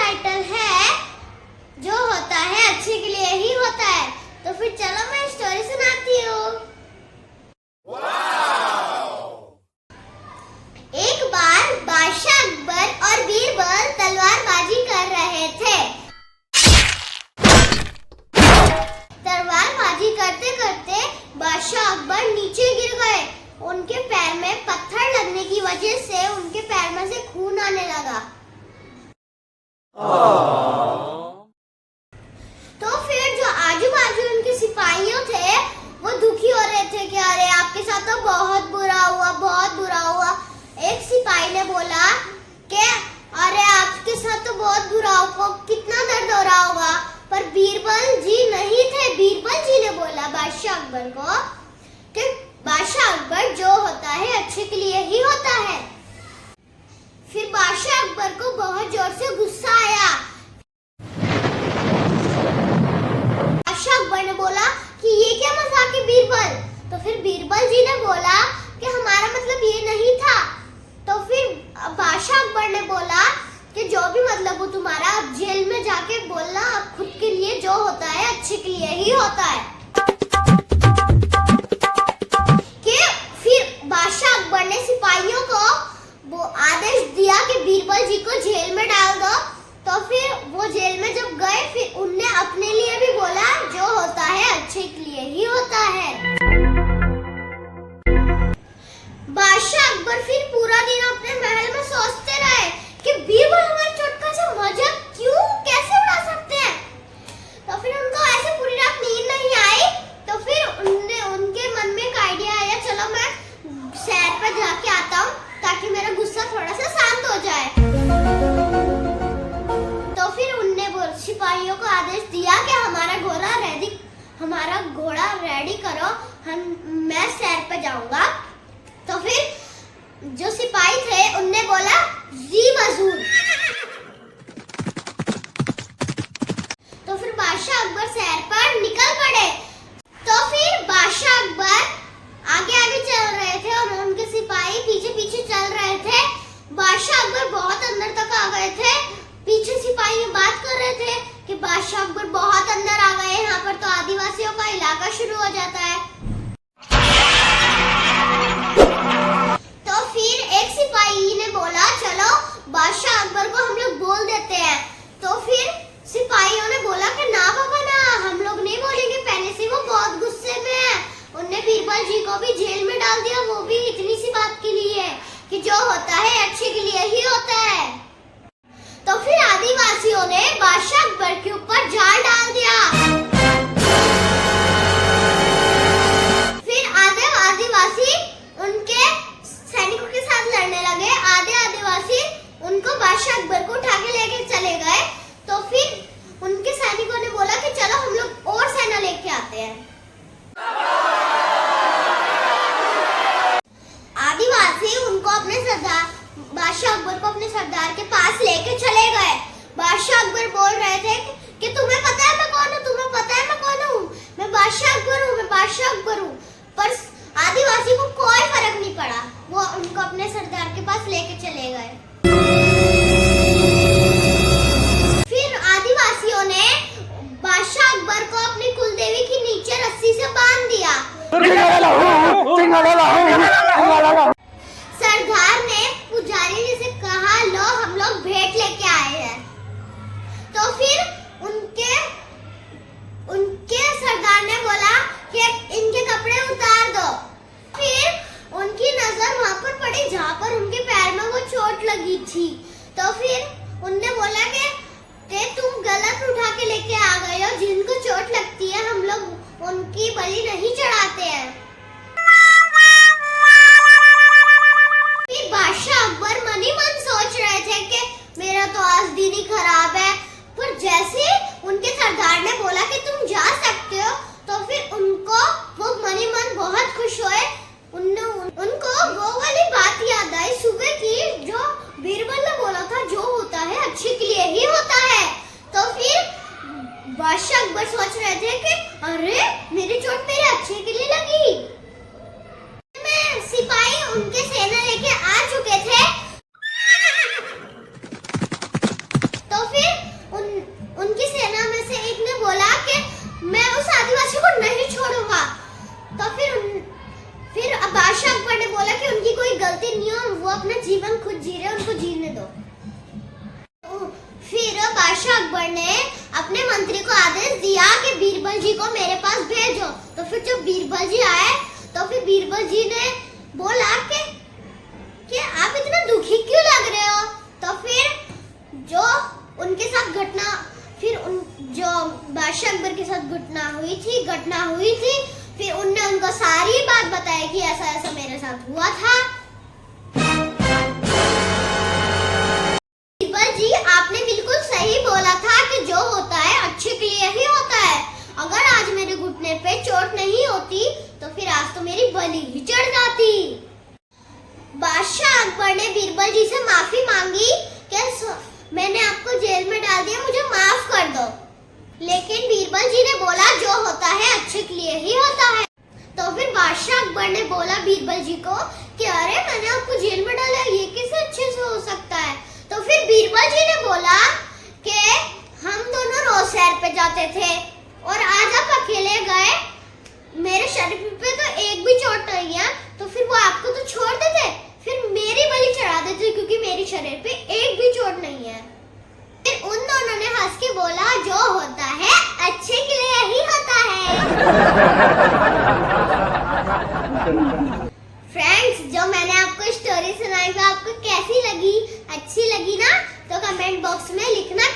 Title है जो होता है अच्छे के लिए ही होता है। तो फिर चलो मैं स्टोरी सुनाती हूँ। एक बार बादशाह अकबर और बीरबल तलवारबाजी कर रहे थे। तलवारबाजी करते करते बादशाह अकबर नीचे गिर गए। उनके पैर में पत्थर लगने की वजह से उनके पैर में से खून आने लगा। तो फिर जो आजू बाजू उनके सिपाहियों थे वो दुखी हो रहे थे कि अरे आपके साथ तो बहुत बुरा हुआ, बहुत बुरा हुआ। एक सिपाही ने बोला कि अरे आपके साथ तो बहुत बुरा हुआ, कितना दर्द हो रहा होगा। पर बीरबल जी नहीं थे। बीरबल जी ने बोला बादशाह अकबर को कि बादशाह अकबर जो होता है अच्छे के लिए ही होता है। फिर बादशाह अकबर को बहुत जोर से गुस्सा आया। बादशाह अकबर ने बोला कि ये क्या मजाक है बीरबल। तो फिर बीरबल जी ने बोला कि हमारा मतलब ये नहीं था। तो फिर बादशाह अकबर ने बोला कि जो भी मतलब हो तुम्हारा, अब जेल में जाके बोलना अब खुद के लिए जो होता है अच्छे के लिए ही होता है। कि फिर बादशाह अकबर ने सिपाहियों को वो आदेश दिया कि बीरबल जी को जेल में डाल दो। तो फिर वो जेल में जब गए फिर उनने अपने लिए भी बोला जो होता है अच्छे के लिए ही होता है। बादशाह अकबर फिर पूरा दिन अपने महल में सोचते रहे कि बीरबल हमारे चुटका से मजाक क्यों कैसे उड़ा सकते हैं। तो फिर उनको ऐसे पूरी रात नींद नहीं आई। तो फिर उनके मन में एक आइडिया आया, चलो मैं सैर पर जाके आता हूँ ताकि मेरा गुस्सा थोड़ा सा शांत हो जाए। तो फिर उनने सिपाहियों को आदेश दिया कि हमारा घोड़ा रेडी करो, मैं सैर पे जाऊंगा। तो फिर जो सिपाही थे उनने बोला जी मजूर। तो फिर बादशाह अकबर सैर पर निकल पड़े। तो फिर बादशाह अकबर आगे आगे चल रहे थे और उनके सिपाही पीछे पीछे चल रहे थे। बादशाह अकबर बहुत अंदर तक आ गए थे। पीछे सिपाही बात कर रहे थे कि बादशाह अकबर बहुत अंदर आ गए, यहाँ पर तो आदिवासियों का इलाका शुरू हो जाता है। तो फिर एक सिपाही ने बोला चलो बादशाह अकबर को हम लोग बोल देते हैं। तो फिर सिपाहियों ने बोला कि ना बाबा ना, हम लोग नहीं बोलेंगे, पहले से वो बहुत गुस्से में है। उनने बीरबल जी को भी जेल में डाल दिया, वो भी इतनी सी बात के लिए कि जो होता है अच्छे के लिए ही होता है। तो फिर आदिवासियों ने बादशाह अकबर के ऊपर जाल डाल दिया। फिर आदिवासी उनके सैनिकों के साथ लड़ने लगे। आधे आदिवासी उनको बादशाह अकबर को उठा के लेके चले गए। तो फिर उनके सैनिकों ने बोला कि चलो हम लोग और सेना लेके आते हैं। आदिवासी उनको अपने सरदार बादशाह अकबर को अपने सरदार के पास लेके चले गए। बादशाह अकबर बोल रहे थे कि तुम्हें पता है मैं कौन हूँ, तुम्हें पता है मैं कौन हूँ, मैं बादशाह अकबर हूँ, मैं बादशाह अकबर हूँ। पर आदिवासी को कोई फर्क नहीं पड़ा, वो उनको अपने सरदार के पास लेके चले गए। फिर आदिवासियों ने बादशाह अकबर को अपनी कुलदेवी के नीचे रस्सी से बांध दिया। सरदार ने पुजारी जी से कहा लो हम लोग भेंट लेके आए हैं। तो फिर उनके सरदार ने बोला कि इनके कपड़े उतार दो। फिर उनकी नजर वहां पर पड़ी जहां पर उनके पैर में वो चोट लगी थी। तो फिर उनने बोला कि तुम गलत उठा के लेके आ गए हो, जिनको चोट लगती है हम लोग उनकी बलि नहीं चढ़ाते हैं। बादशाह अकबर मन ही मन सोच रहे थे कि मेरा तो आज दिन ही खराब है। पर जैसे उनके सरदार ने बोला कि तुम जा सकते हो, तो फिर उनको वो मन ही मन बहुत खुश हुए। उनको वो वाली बात याद आई सुबह की जो बीरबल ने बोला था जो होता है अच्छे के लिए ही होता है। तो फिर बादशाह अकबर सोच रहे थे कि अरे मेरी चोट मेरे अच्छे के लिए लगी। सिपाही उनके सेना लेके आ चुके थे। तो फिर अब बादशाह अकबर ने बोला कि उनकी कोई गलती नहीं है, वो अपना जीवन खुद जी रहे हैं, उनको जीने दो। फिर बादशाह अकबर ने अपने मंत्री को आदेश दिया कि बीरबल जी को मेरे पास भेजो। तो फिर जब बीरबल जी आए तो फिर बीरबल जी ने बोला कि आप इतना दुखी क्यों लग रहे हो। तो फिर जो उनके साथ घटना, जो बादशाह अकबर के साथ घटना हुई थी, फिर उनने उनको सारी बात बताई कि ऐसा ऐसा मेरे साथ हुआ था। बीरबल जी, आपने बिल्कुल सही बोला था कि जो होता है अच्छे के लिए ही होता है। अगर आज मेरे घुटने पे चोट नहीं होती तो फिर आज तो मेरी बलि ही चढ़ जाती। बादशाह अकबर ने बीरबल जी से माफी मांगी कि मैंने आपको जेल में डाल दिया, मुझे माफ कर दो। लेकिन बीरबल जी ने बोला जो होता है अच्छे के लिए ही होता है। तो फिर बादशाह अकबर ने बोला बीरबल जी को कि अरे मैंने आपको जेल में डाला, ये कैसे अच्छे से हो सकता है। तो फिर बीरबल जी ने बोला कि हम दोनों रोज सैर पे जाते थे और आज आप अकेले गए, मेरे शरीर पे तो एक भी चोट नहीं है, तो फिर वो आपको तो छोड़ देते, फिर मेरी बलि चढ़ा देते क्योंकि मेरे शरीर पे एक भी चोट नहीं है। फिर उन दोनों ने हंस के बोला जो होता है अच्छे के लिए ही होता है। फ्रेंड्स, जो मैंने आपको स्टोरी सुनाई वो आपको कैसी लगी? अच्छी लगी ना? तो कमेंट बॉक्स में लिखना।